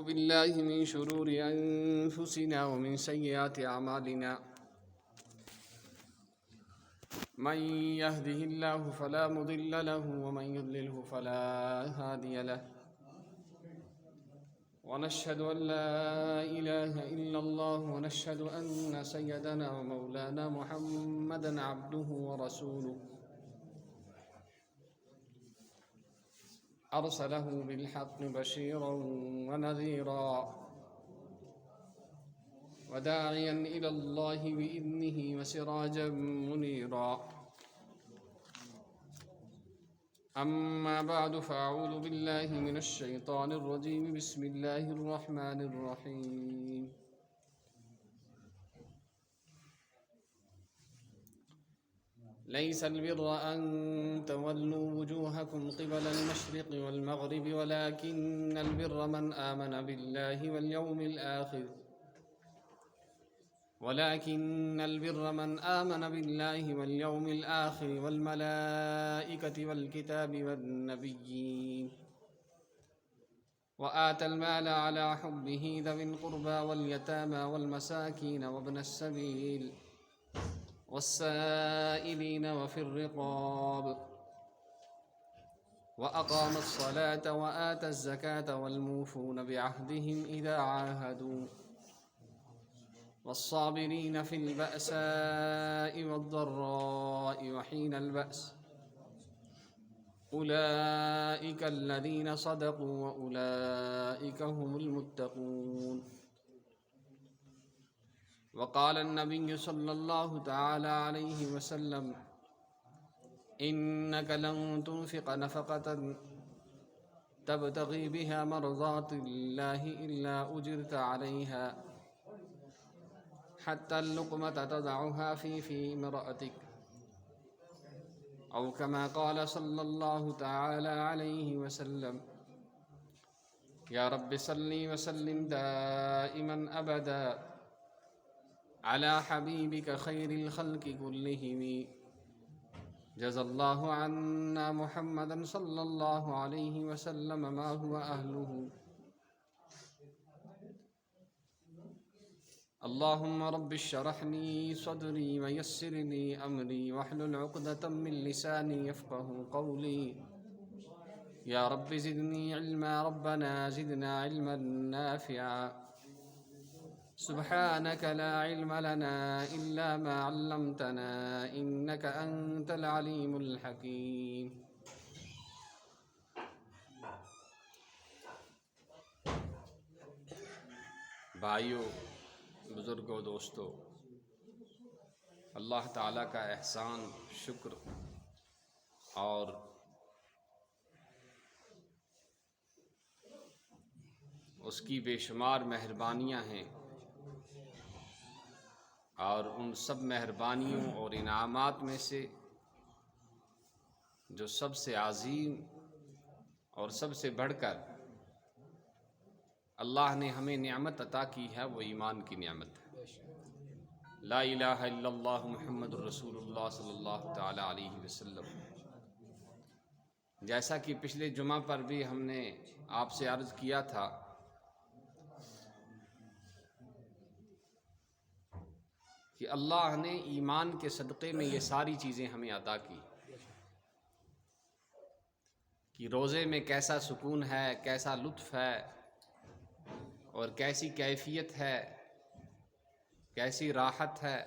بالله من شرور أنفسنا ومن سيئات أعمالنا. من يهده الله فلا مضل له ومن يضلله فلا هادي له، ونشهد أن لا إله إلا الله، ونشهد أن سيدنا ومولانا محمدا عبده ورسوله، أرسله بالحق بشيرا ونذيرا وداعيا إلى الله بإذنه وسراجا منيرا. أما بعد، فأعوذ بالله من الشيطان الرجيم. بسم الله الرحمن الرحيم. ليس البر أن تولوا وجوهكم قبل المشرق والمغرب، ولكن البر من آمن بالله واليوم الآخر والملائكة والكتاب والنبيين، وآتى المال على حبه ذوي القربى واليتامى والمساكين وابن السبيل والسائلين وفي الرقاب، وأقام الصلاة وآتى الزكاة والموفون بعهدهم إذا عاهدوا، والصابرين في البأساء والضراء وحين البأس، أولئك الذين صدقوا وأولئك هم المتقون. وقال النبي صلى الله تعالى عليه وسلم: إنك لن تنفق نفقة تبتغي بها مرضات الله إلا أجرت عليها حتى اللقمة تضعها في امرأتك، أو كما قال صلى الله تعالى عليه وسلم: يا رب صل وسلم دائما أبدا على حبيبك خير الخلق كلهم. جزى الله عنا محمدا صلى الله عليه وسلم ما هو أهله. اللهم رب اشرح لي صدري ويسر لي أمري واحلل عقدة من لساني يفقه قولي. يا رب زدني علما، ربنا زدنا علما نافعا. سبحانك لا علم لنا إلا ما علمتنا إنك أنت العليم الحكيم. بھائیو، بزرگوں، دوستو، اللہ تعالیٰ کا احسان، شکر اور اس کی بے شمار مہربانیاں ہیں، اور ان سب مہربانیوں اور انعامات میں سے جو سب سے عظیم اور سب سے بڑھ کر اللہ نے ہمیں نعمت عطا کی ہے، وہ ایمان کی نعمت ہے۔ لا الہ الا اللہ محمد الرسول اللہ صلی اللہ تعالی علیہ وسلم۔ جیسا کہ پچھلے جمعہ پر بھی ہم نے آپ سے عرض کیا تھا کہ اللہ نے ایمان کے صدقے میں یہ ساری چیزیں ہمیں عطا کی، کہ روزے میں کیسا سکون ہے، کیسا لطف ہے، اور کیسی کیفیت ہے، کیسی راحت ہے،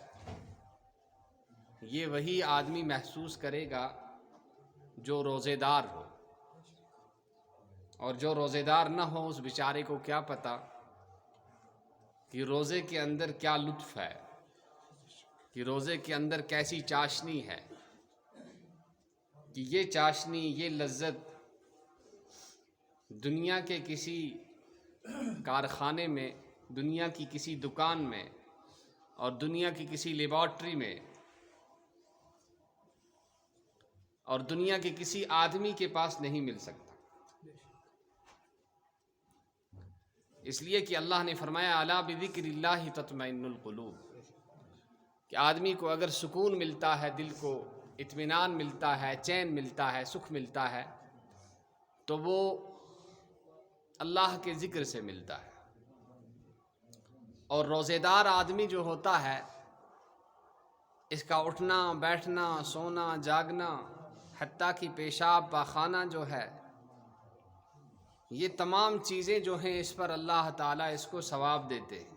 یہ وہی آدمی محسوس کرے گا جو روزے دار ہو، اور جو روزے دار نہ ہو اس بیچارے کو کیا پتا کہ روزے کے اندر کیا لطف ہے، کہ روزے کے اندر کیسی چاشنی ہے، کہ یہ چاشنی، یہ لذت دنیا کے کسی کارخانے میں، دنیا کی کسی دکان میں اور دنیا کی کسی لیبارٹری میں اور دنیا کے کسی آدمی کے پاس نہیں مل سکتا۔ اس لیے کہ اللہ نے فرمایا: الا بذکر اللہ تطمئن القلوب، کہ آدمی کو اگر سکون ملتا ہے، دل کو اطمینان ملتا ہے، چین ملتا ہے، سکھ ملتا ہے، تو وہ اللہ کے ذکر سے ملتا ہے. اور روزے دار آدمی جو ہوتا ہے اس کا اٹھنا بیٹھنا سونا جاگنا حتیٰ کہ پیشاب پاخانہ جو ہے یہ تمام چیزیں جو ہیں اس پر اللہ تعالیٰ اس کو ثواب دیتے ہیں.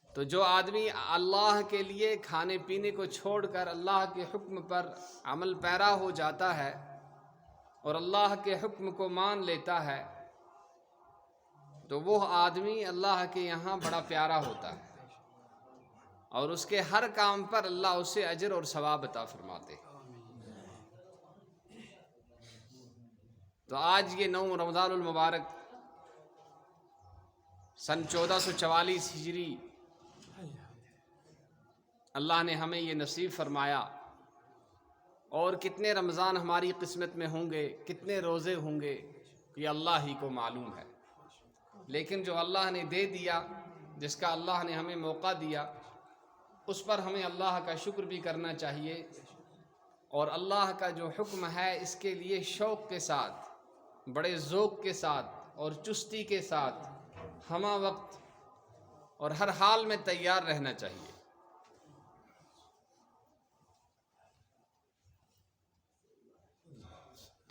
تو جو آدمی اللہ کے لیے کھانے پینے کو چھوڑ کر اللہ کے حکم پر عمل پیرا ہو جاتا ہے اور اللہ کے حکم کو مان لیتا ہے تو وہ آدمی اللہ کے یہاں بڑا پیارا ہوتا ہے اور اس کے ہر کام پر اللہ اسے اجر اور ثواب عطا فرماتے ہیں. تو آج یہ 9 رمضان المبارک سن 1444 ہجری اللہ نے ہمیں یہ نصیب فرمایا. اور کتنے رمضان ہماری قسمت میں ہوں گے، کتنے روزے ہوں گے، یہ اللہ ہی کو معلوم ہے. لیکن جو اللہ نے دے دیا، جس کا اللہ نے ہمیں موقع دیا، اس پر ہمیں اللہ کا شکر بھی کرنا چاہیے. اور اللہ کا جو حکم ہے اس کے لیے شوق کے ساتھ، بڑے ذوق کے ساتھ اور چستی کے ساتھ ہمہ وقت اور ہر حال میں تیار رہنا چاہیے.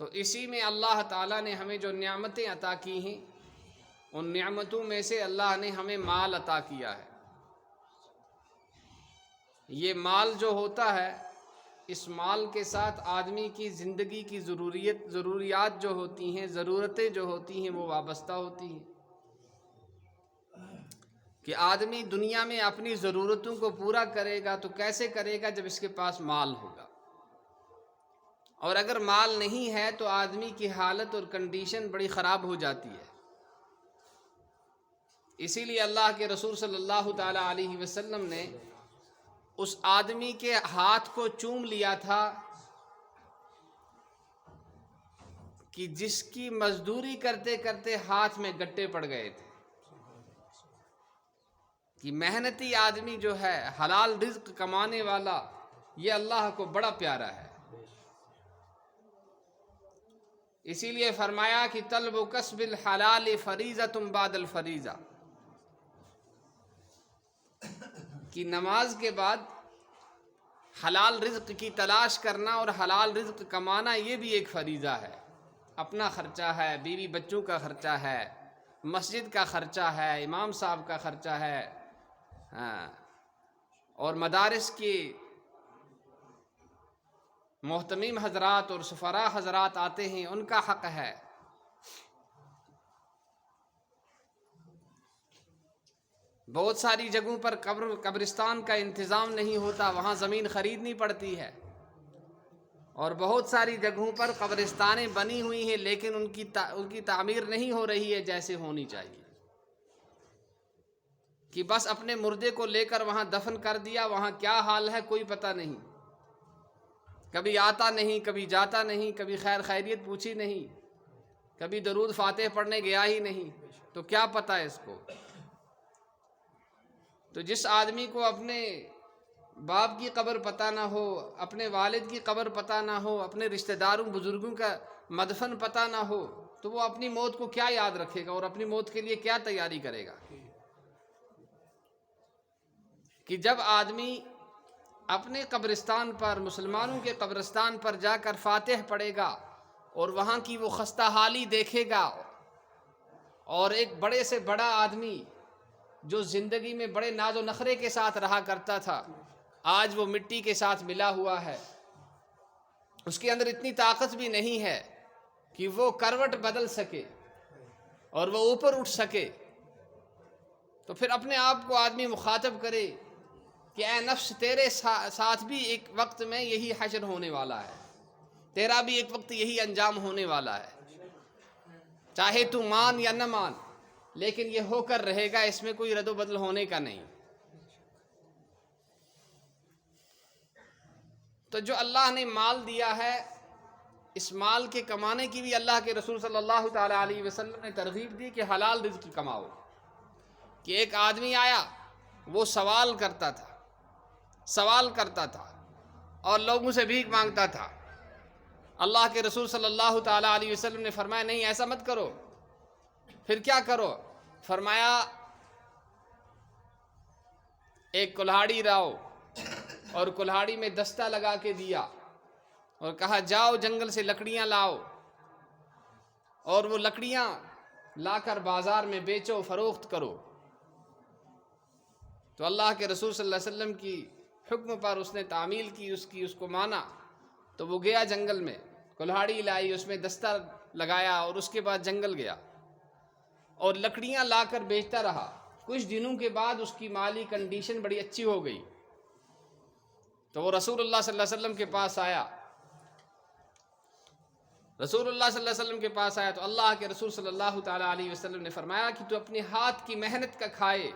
تو اسی میں اللہ تعالیٰ نے ہمیں جو نعمتیں عطا کی ہیں ان نعمتوں میں سے اللہ نے ہمیں مال عطا کیا ہے. یہ مال جو ہوتا ہے اس مال کے ساتھ آدمی کی زندگی کی ضروریات جو ہوتی ہیں، ضرورتیں جو ہوتی ہیں وہ وابستہ ہوتی ہیں. کہ آدمی دنیا میں اپنی ضرورتوں کو پورا کرے گا تو کیسے کرے گا؟ جب اس کے پاس مال ہوگا. اور اگر مال نہیں ہے تو آدمی کی حالت اور کنڈیشن بڑی خراب ہو جاتی ہے. اسی لیے اللہ کے رسول صلی اللہ تعالی علیہ وسلم نے اس آدمی کے ہاتھ کو چوم لیا تھا کہ جس کی مزدوری کرتے کرتے ہاتھ میں گٹے پڑ گئے تھے. کہ محنتی آدمی جو ہے، حلال رزق کمانے والا، یہ اللہ کو بڑا پیارا ہے. اسی لیے فرمایا کہ طلب و کسب الحلال فریضۃ بعد الفریضہ، کہ نماز کے بعد حلال رزق کی تلاش کرنا اور حلال رزق کمانا یہ بھی ایک فریضہ ہے. اپنا خرچہ ہے، بیوی بچوں کا خرچہ ہے، مسجد کا خرچہ ہے، امام صاحب کا خرچہ ہے، اور مدارس کی محتمیم حضرات اور سفراء حضرات آتے ہیں ان کا حق ہے. بہت ساری جگہوں پر قبرستان کا انتظام نہیں ہوتا، وہاں زمین خریدنی پڑتی ہے. اور بہت ساری جگہوں پر قبرستانیں بنی ہوئی ہیں لیکن ان کی تعمیر نہیں ہو رہی ہے جیسے ہونی چاہیے. کہ بس اپنے مردے کو لے کر وہاں دفن کر دیا، وہاں کیا حال ہے کوئی پتہ نہیں. کبھی آتا نہیں، کبھی جاتا نہیں، کبھی خیر خیریت پوچھی نہیں، کبھی درود فاتح پڑھنے گیا ہی نہیں، تو کیا پتہ ہے اس کو. تو جس آدمی کو اپنے باپ کی قبر پتہ نہ ہو، اپنے والد کی قبر پتہ نہ ہو، اپنے رشتہ داروں بزرگوں کا مدفن پتہ نہ ہو، تو وہ اپنی موت کو کیا یاد رکھے گا اور اپنی موت کے لیے کیا تیاری کرے گا. کہ جب آدمی اپنے قبرستان پر، مسلمانوں کے قبرستان پر جا کر فاتح پڑھے گا اور وہاں کی وہ خستہ حالی دیکھے گا، اور ایک بڑے سے بڑا آدمی جو زندگی میں بڑے ناز و نخرے کے ساتھ رہا کرتا تھا آج وہ مٹی کے ساتھ ملا ہوا ہے، اس کے اندر اتنی طاقت بھی نہیں ہے کہ وہ کروٹ بدل سکے اور وہ اوپر اٹھ سکے. تو پھر اپنے آپ کو آدمی مخاطب کرے کہ اے نفس، تیرے ساتھ بھی ایک وقت میں یہی حشر ہونے والا ہے، تیرا بھی ایک وقت یہی انجام ہونے والا ہے. چاہے تو مان یا نہ مان، لیکن یہ ہو کر رہے گا، اس میں کوئی رد و بدل ہونے کا نہیں. تو جو اللہ نے مال دیا ہے، اس مال کے کمانے کی بھی اللہ کے رسول صلی اللہ تعالی علیہ وسلم نے ترغیب دی کہ حلال رزق کماؤ. کہ ایک آدمی آیا، وہ سوال کرتا تھا اور لوگوں سے بھیک مانگتا تھا. اللہ کے رسول صلی اللہ تعالیٰ علیہ وسلم نے فرمایا نہیں ایسا مت کرو. پھر کیا کرو؟ فرمایا ایک کلہاڑی لاؤ اور کلہاڑی میں دستہ لگا کے دیا اور کہا جاؤ جنگل سے لکڑیاں لاؤ اور وہ لکڑیاں لا کر بازار میں بیچو، فروخت کرو. تو اللہ کے رسول صلی اللہ علیہ وسلم کی حکم پر اس نے تعمیل کی، اس کو مانا. تو وہ گیا جنگل میں، کلہاڑی لائی، اس میں دستہ لگایا اور اس کے بعد جنگل گیا اور لکڑیاں لا کر بیچتا رہا. کچھ دنوں کے بعد اس کی مالی کنڈیشن بڑی اچھی ہو گئی. تو وہ رسول اللہ صلی اللہ علیہ وسلم کے پاس آیا. رسول اللہ صلی اللہ علیہ وسلم کے پاس آیا تو اللہ کے رسول صلی اللہ تعالیٰ علیہ وسلم نے فرمایا کہ تو اپنے ہاتھ کی محنت کا کھائے،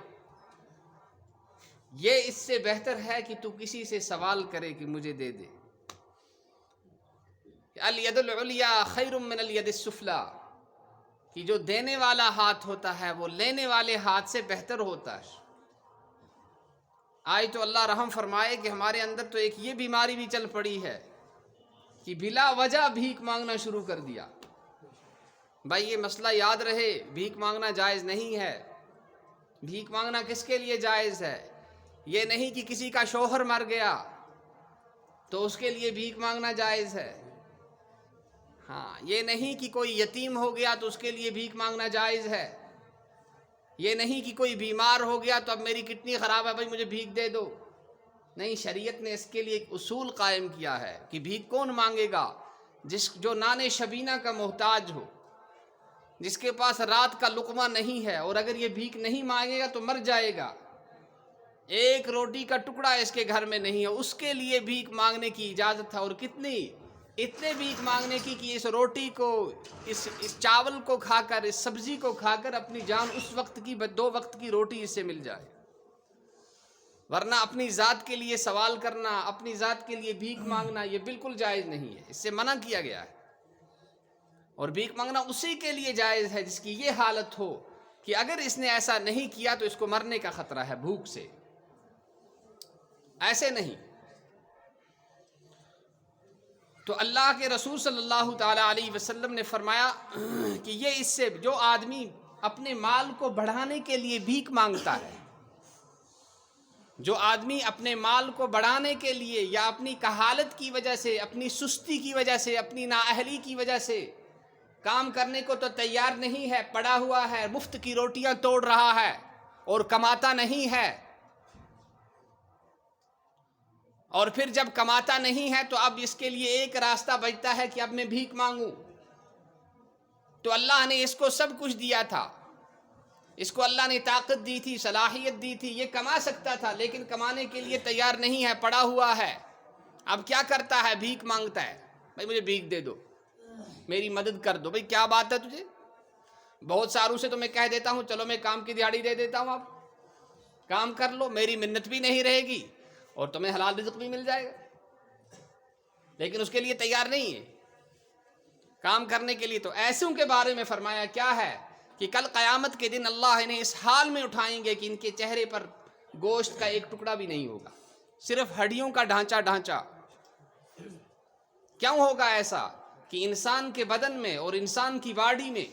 یہ اس سے بہتر ہے کہ تو کسی سے سوال کرے کہ مجھے دے دے. الید العلیا خیر من الید السفلی، کہ جو دینے والا ہاتھ ہوتا ہے وہ لینے والے ہاتھ سے بہتر ہوتا ہے. آج تو اللہ رحم فرمائے کہ ہمارے اندر تو ایک یہ بیماری بھی چل پڑی ہے کہ بلا وجہ بھیک مانگنا شروع کر دیا. بھائی یہ مسئلہ یاد رہے، بھیک مانگنا جائز نہیں ہے. بھیک مانگنا کس کے لیے جائز ہے؟ یہ نہیں کہ کسی کا شوہر مر گیا تو اس کے لیے بھیک مانگنا جائز ہے. ہاں، یہ نہیں کہ کوئی یتیم ہو گیا تو اس کے لیے بھیک مانگنا جائز ہے. یہ نہیں کہ کوئی بیمار ہو گیا تو اب میری کڈنی خراب ہے بھائی مجھے بھیک دے دو. نہیں، شریعت نے اس کے لیے ایک اصول قائم کیا ہے کہ بھیک کون مانگے گا؟ جو نان شبینہ کا محتاج ہو، جس کے پاس رات کا لقمہ نہیں ہے، اور اگر یہ بھیک نہیں مانگے گا تو مر جائے گا، ایک روٹی کا ٹکڑا اس کے گھر میں نہیں ہے، اس کے لیے بھیک مانگنے کی اجازت ہے. اور کتنی؟ اتنے بھیک مانگنے کی کہ اس روٹی کو، اس چاول کو کھا کر، اس سبزی کو کھا کر اپنی جان اس وقت کی 2 وقت کی روٹی اس سے مل جائے. ورنہ اپنی ذات کے لیے سوال کرنا، اپنی ذات کے لیے بھیک مانگنا یہ بالکل جائز نہیں ہے، اس سے منع کیا گیا ہے. اور بھیک مانگنا اسی کے لیے جائز ہے جس کی یہ حالت ہو کہ اگر اس نے ایسا نہیں کیا تو اس کو مرنے کا خطرہ ہے بھوک سے. ایسے نہیں. تو اللہ کے رسول صلی اللہ تعالیٰ علیہ وسلم نے فرمایا کہ یہ اس سے جو آدمی اپنے مال کو بڑھانے کے لیے بھیک مانگتا ہے، جو آدمی اپنے مال کو بڑھانے کے لیے یا اپنی کہالت کی وجہ سے، اپنی سستی کی وجہ سے، اپنی نااہلی کی وجہ سے کام کرنے کو تو تیار نہیں ہے، پڑا ہوا ہے، مفت کی روٹیاں توڑ رہا ہے اور کماتا نہیں ہے، اور پھر جب کماتا نہیں ہے تو اب اس کے لیے ایک راستہ بچتا ہے کہ اب میں بھیک مانگوں. تو اللہ نے اس کو سب کچھ دیا تھا، اس کو اللہ نے طاقت دی تھی، صلاحیت دی تھی، یہ کما سکتا تھا لیکن کمانے کے لیے تیار نہیں ہے، پڑا ہوا ہے. اب کیا کرتا ہے؟ بھیک مانگتا ہے. بھائی مجھے بھیک دے دو، میری مدد کر دو. بھائی کیا بات ہے تجھے؟ بہت ساروں سے تو میں کہہ دیتا ہوں چلو میں کام کی دیہڑی دے دیتا ہوں، آپ کام کر لو، میری منت بھی نہیں رہے گی اور تمہیں حلال رزق بھی مل جائے گا. لیکن اس کے لیے تیار نہیں ہے کام کرنے کے لیے. تو ایسوں کے بارے میں فرمایا کیا ہے کہ کل قیامت کے دن اللہ انہیں اس حال میں اٹھائیں گے کہ ان کے چہرے پر گوشت کا ایک ٹکڑا بھی نہیں ہوگا، صرف ہڈیوں کا ڈھانچہ. کیوں ہوگا ایسا؟ کہ انسان کے بدن میں اور انسان کی باڈی میں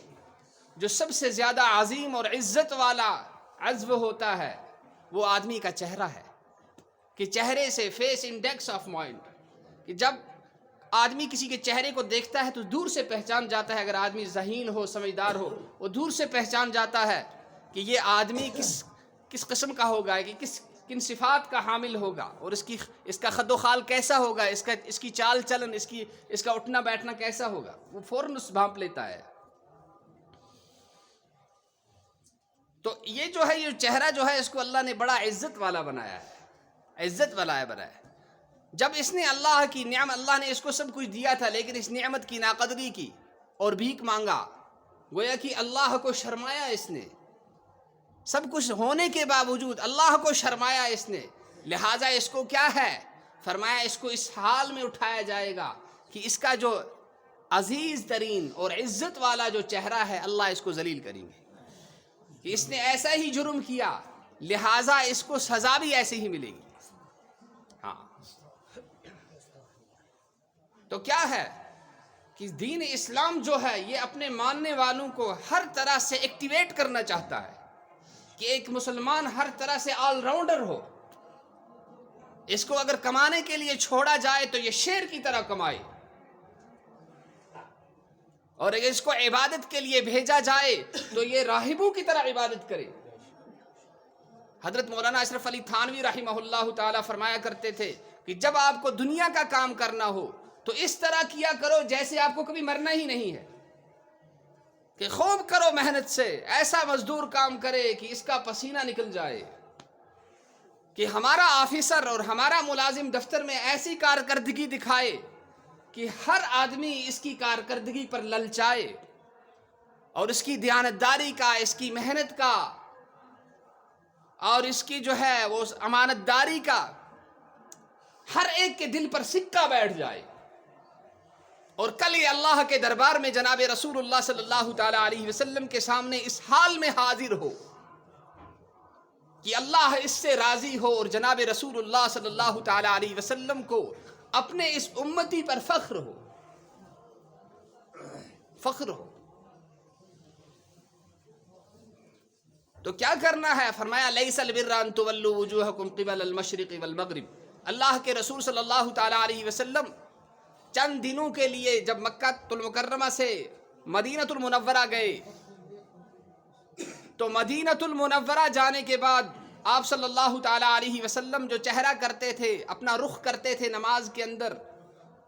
جو سب سے زیادہ عظیم اور عزت والا عضو ہوتا ہے وہ آدمی کا چہرہ ہے. کہ چہرے سے، فیس انڈیکس آف مائنڈ، کہ جب آدمی کسی کے چہرے کو دیکھتا ہے تو دور سے پہچان جاتا ہے. اگر آدمی ذہین ہو، سمجھدار ہو، وہ دور سے پہچان جاتا ہے کہ یہ آدمی کس قسم کا ہوگا، کہ کن صفات کا حامل ہوگا، اور اس کا خد و خال کیسا ہوگا، اس کی چال چلن، اس کا اٹھنا بیٹھنا کیسا ہوگا، وہ فوراً اس بھانپ لیتا ہے. تو یہ جو ہے، یہ چہرہ جو ہے اس کو اللہ نے بڑا عزت والا بنایا ہے، عزت والا بنایا ہے. جب اس نے اللہ کی نعمت، اللہ نے اس کو سب کچھ دیا تھا لیکن اس نعمت کی ناقدری کی اور بھیک مانگا، گویا کہ اللہ کو شرمایا. اس نے سب کچھ ہونے کے باوجود اللہ کو شرمایا اس نے. لہٰذا اس کو کیا ہے؟ فرمایا اس کو اس حال میں اٹھایا جائے گا کہ اس کا جو عزیز ترین اور عزت والا جو چہرہ ہے اللہ اس کو ذلیل کریں گے کہ اس نے ایسا ہی جرم کیا، لہٰذا اس کو سزا بھی ایسے ہی ملے گی. ہاں، تو کیا ہے کہ دین اسلام جو ہے یہ اپنے ماننے والوں کو ہر طرح سے ایکٹیویٹ کرنا چاہتا ہے کہ ایک مسلمان ہر طرح سے آل راؤنڈر ہو. اس کو اگر کمانے کے لیے چھوڑا جائے تو یہ شیر کی طرح کمائے, اور اگر اس کو عبادت کے لیے بھیجا جائے تو یہ راہبوں کی طرح عبادت کرے. حضرت مولانا اشرف علی تھانوی رحمہ اللہ تعالی فرمایا کرتے تھے کہ جب آپ کو دنیا کا کام کرنا ہو تو اس طرح کیا کرو جیسے آپ کو کبھی مرنا ہی نہیں ہے, کہ خوب کرو محنت سے, ایسا مزدور کام کرے کہ اس کا پسینہ نکل جائے, کہ ہمارا آفیسر اور ہمارا ملازم دفتر میں ایسی کارکردگی دکھائے کہ ہر آدمی اس کی کارکردگی پر للچائے, اور اس کی دیانتداری کا, اس کی محنت کا, اور اس کی جو ہے وہ امانت داری کا ہر ایک کے دل پر سکہ بیٹھ جائے, اور کل یہ اللہ کے دربار میں جناب رسول اللہ صلی اللہ تعالی علیہ وسلم کے سامنے اس حال میں حاضر ہو کہ اللہ اس سے راضی ہو, اور جناب رسول اللہ صلی اللہ تعالی علیہ وسلم کو اپنے اس امتی پر فخر ہو, فخر ہو. تو کیا کرنا ہے؟ فرمایا لیس البر ان تولوا وجوہکم قبل المشرق والمغرب. اللہ کے رسول صلی اللہ تعالی علیہ وسلم چند دنوں کے لیے جب مکہ المکرمہ سے مدینہ المنورہ گئے, تو مدینہ المنورہ جانے کے بعد آپ صلی اللہ تعالی علیہ وسلم جو چہرہ کرتے تھے, اپنا رخ کرتے تھے نماز کے اندر,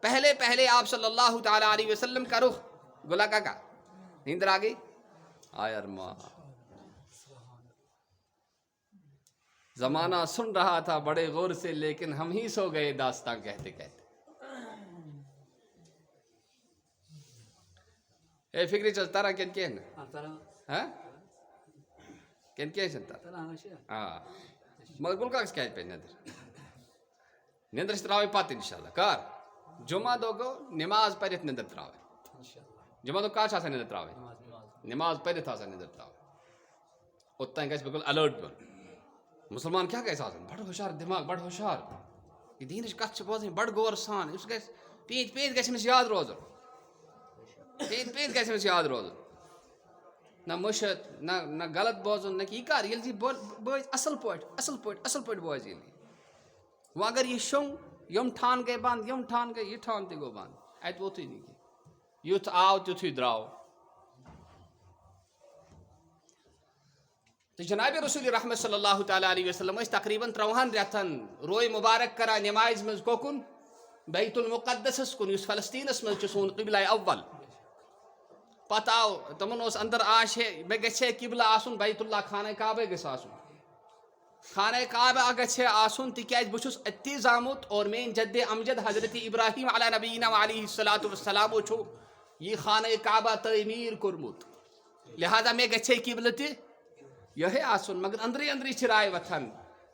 پہلے آپ صلی اللہ تعالی علیہ وسلم کا رخ گلا کا نیندر آ گئی آیا ماں, زمانہ سن رہا تھا بڑے غور سے لیکن ہم ہی سو گئے داستان کہتے کہتے. اے فکری چلتا رہا کن کن ہاں کن کن چلتا ہاں مگر گل کا کیا پہ نندر تراوی پتہ انشاءاللہ کار جمعہ دو گو نماز پرت نندر تراوی, جمعہ دو کا نندر تراوی, نماز پرت نندر تراوی, اوتان گژھِ بالکل الرٹ بن. مسلمان کیا گژھِ آسُن بڑٕ ہوشیار دٮ۪ماغ, بڑٕ ہوشیار, یہ دینٕچ کتھ چھِ بوزٕنۍ بڑٕ غور سان, یُس گژھِ پیٖنٛتۍ پیٖنٛتۍ گژھِ أمِس یاد روزُن, پیٖنٛتۍ پیٖنٛتۍ گژھِ أمِس یاد روزُن, نہ مٔشِتھ نہ غلط بوزُن, نہ کہِ یہِ کر ییٚلہِ یہِ بوزِ اصل پٲٹھۍ بوزِ ییٚلہِ وۄنۍ اگر یہِ شوٚنگ یِم ٹھان گٔے بنٛد, یِم ٹھان گٔے, یہِ ٹھان تہِ گوٚو بنٛد, اَتہِ ووتھُے نہٕ کینٛہہ, یُتھ آو تیُتھُے درٛاو. تو جناب رسول رحمت صلی اللہ تعالیٰ علیہ وسلم تقریباً 3 رٮ۪تن روئے مبارک کران نمازِ منٛز کوکُن بیت المقدسس کُن, یُس فلسطیٖنس منٛز چھُ سون قبلہ اول. پتہٕ آو تمن اوس اندر آش ہے مےٚ گژھِ ہے قبلہ آسُن بیت اللہ, خانہ کعبے گژھِ آسُن, خانہ کعبہ گژھِ ہے آسُن تِکیٛازِ بہٕ چھُس أتی زامُت, اور میٲنۍ جدِ امجد حضرت ابراہیم علیٰ نبینا علیہ الصلوۃ والسلامو چھُ یہِ خانہ کعبہ تعمیٖر کوٚرمُت, لہذا مےٚ گژھِ ہے قبلہ تہِ یہے آسُن. مگر أنٛدری چھِ راے وتھان,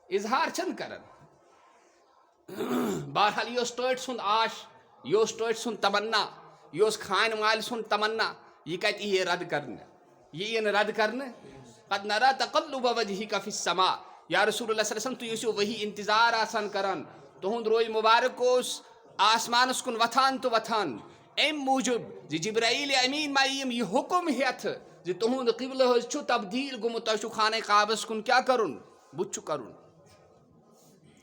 اظہار چھنہٕ کران. بہرحال یہ اوس ٹٲٹھۍ سُنٛد آش, یہ اوس ٹٲٹھۍ سُنٛد تمنا, یہ اوس خانہ مالہِ سُنٛد تمنا, یہ کتہِ یی رد کرنہٕ, یہ یی نہٕ رد کرنہٕ. قد نرى تقلب وجهك في السماء, یا رسول اللہ صلی اللہ علیہ وسلم تُہۍ ٲسِو وحی انتظار آسان کران, تُہُنٛد روے مبارک اوس آسمانس کُن وتھان تہٕ وتھان, امہِ موٗجوٗب زِ جبرائیل امین ما یِم یہِ حکم ہٮ۪تھ زِ تُہُنٛد قبلہ حظ چھُ تبدیٖل گوٚمُت, تۄہہِ چھُو خانہ کعبس کُن کیٛاہ کرُن, بُتھ چھُ کرُن.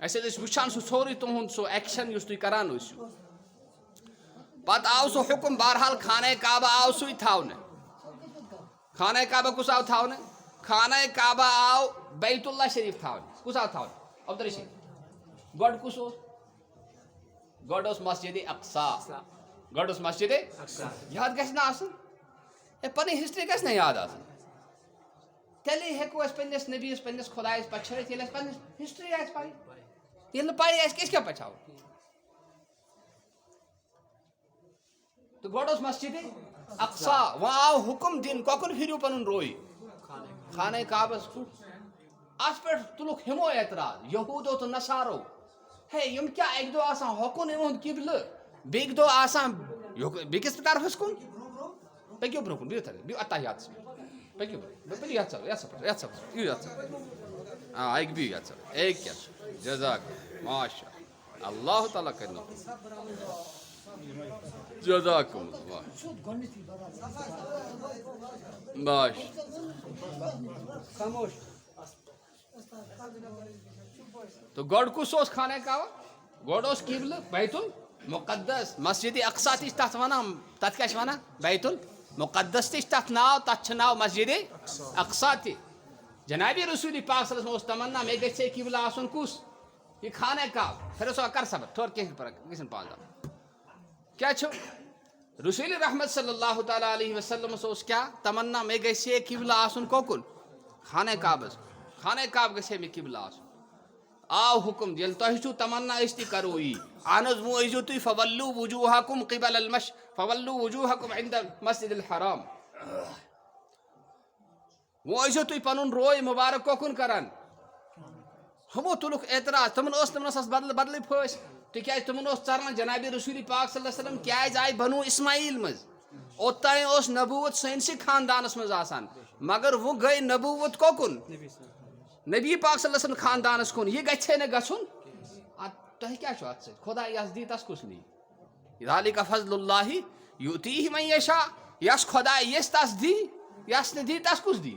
أسۍ حظ ٲسۍ وٕچھان سُہ سورُے تُہُنٛد سُہ ایکشن یُس تُہۍ کران ٲسِو. پتہٕ آو سُہ حکم, بہرحال خانہ کعبہ آو سُے تھاونہٕ. خانہ کعبہ کُس آو تھاونہٕ؟ خانہ کعبہ آو بیت اللہ شریف تھاونہٕ. کُس آو تھاونہٕ؟ عبدالرشیٖد, گۄڈٕ کُس اوس؟ گۄڈٕ اوس مسجد اقصا, گۄڈٕ اوس مسجد اقصا. یاد گژھِ نہ آسُن, ہے پنٕنۍ ہسٹری گژھِ نہ یاد آسٕنۍ, تیٚلے ہٮ۪کو أسۍ پننِس نبیَس پننِس خۄدایس پچھٲیِتھ ییٚلہِ اَسہِ پنٕنِس ہسٹری آسہِ پاے. ییٚلہِ نہٕ پاے آسہِ أسۍ کیٛاہ پچھاوو. تہٕ گۄڈٕ اوس مسجد اقصا, وۄنۍ آو حکم دِنہٕ کۄکُن پھِرِو پنُن روے خانہ کعبس کُن. اتھ پٮ۪ٹھ تُلُکھ ہِمو اعتراض, یہوٗدو تہٕ نصارو, ہے یِم کیٛاہ اکہِ دۄہ آسان ہۄکُن یِہُنٛد قبلہٕ, بیٚکہِ دۄہ آسان بیٚکِس طرفس کُن. پٔکِو برونٛہہ کُن, بِہِو اتحیاتس منٛز, پٔکِو برونٛہہ, یتھ سفر ہاں اکہِ بِہِو یتھ سفر, ایٚکہِ جزاک ماشاء اللہ تعالیٰ کرنو. جزاکم اللہ باش تو گوڑ کس اوس خانہ کعبہ گوڑ اوس قبلہ بیت المقدس مسجد اقصا تہ تتھ ونان تتھ کیا ونان بیت المقدس تہ تتھ ناو تتھ چھ ناو مسجد اقصا تہ جناب رسول پاک صلی اللہ علیہ وسلم تمنا مے گژھِ قبلہ آسن کس یہ خانہ کعبہ پھر سو کر صبر تھوڑ کینٛہہ فرق گژھن پانچ کیا چھو رسول رحمت صلی اللہ تعالیٰ علیہ وسلم اوس کیا تمنا مے گژھِ قبلہ آسن کوکن خانہ کعبس خانہ کعبہ گژھِ مے قبلہ آسن آو حکم یل تہ چھو تمنا اس تہ کرو یی اہن حظ وہ ٲسۍزیو تُہۍ فولو وجوہکم قبل المش فولو وجوہکم عند المسجد الحرام وہ ٲسۍزیو تُہۍ پنُن روے مبارک کوکن کران ہمو تُلُکھ اعتراض تمن ٲس تمنس بدل بدلٕے پھٲسۍ تِکیازِ تمن اوس ژران جناب رسول پاک صلی اللہ علیہ وسلم کیازِ آیہِ بنو اسماعیل منٛز اوٚتانۍ اوس نبوت سٲنسٕے خاندانس منٛز آسان مگر وۄنۍ گٔے نبوت کوکن نبی پاک صلی اللہ علیہ وسلم خاندانس کُن یہ گژھِ نہٕ گژھُن تۄہہِ کیاہ چھُ اتھ سۭتۍ خۄدا یس دی تس کُس نی ذالک فضل اللہ یؤتیہ من یشاء یس خۄدا یژھِ تس دی یس نہٕ دی تس کُس دی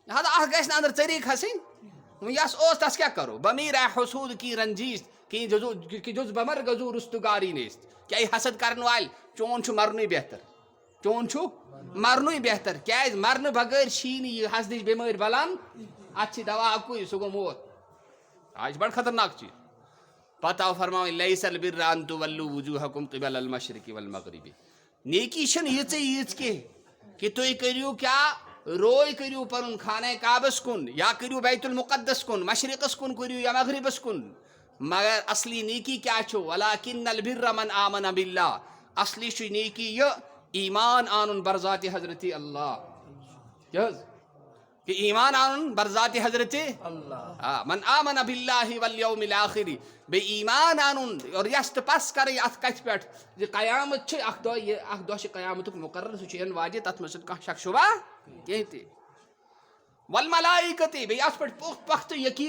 لہذا اتھ گژھِ نہٕ اندر طریٖقہٕ کھسٕنۍ یس اوس تس کیا کرو بمیرا حسود کی رنجیش کہ جز بمر گزو رستگاری نیست کیا یہ حسد کرن وال چون چھُ مرنُے بہتر چون چھُ مرنُے بہتر کیازِ مرنہٕ بغٲر چھی نہٕ یہِ حسدٕچ بٮ۪مٲرۍ بلان اتھ چھِ دوا اکُے سُہ گوٚو موت آز چھِ بڑٕ خطرناک چیٖز پتہٕ آو فرماوٕنۍ لیس البر ان تولوا وجوہکم قبل المشرق والمغرب نیکی چھنہٕ یِژٕے ییٖژ کینٛہہ کہ تُہۍ کٔرِو کیٛاہ روے کٔرِو پنُن خانہ کعبس کُن یا کٔرِو بیت المقدس کُن مشرقس کُن کٔرِو یا مغربس کُن مگر اصلی نیکی کیا چھو ولکن البر من آمن باللہ اصلی چھُ نیکی یہ ایمان آنُن برذات حضرت اللہ کیٛاہ حظ کہ ایمان آنُن برذات حضرت اللہ من آمن باللہ والیوم الآخر بیٚیہِ ایمان آنُن اور یس تہٕ پس کرٕنۍ اتھ کتھِ پٮ۪ٹھ زِ قیامت چھِ اکھ دۄہ چھِ قیامتُک مقرر سُہ چھُ یِنہٕ واجہِ تتھ منٛز چھُنہٕ کانٛہہ شک شبہ کینٛہہ تہِ والملائکہ تہِ بیٚیہِ اتھ پٮ۪ٹھ پوٚخ پختہٕ یقیٖن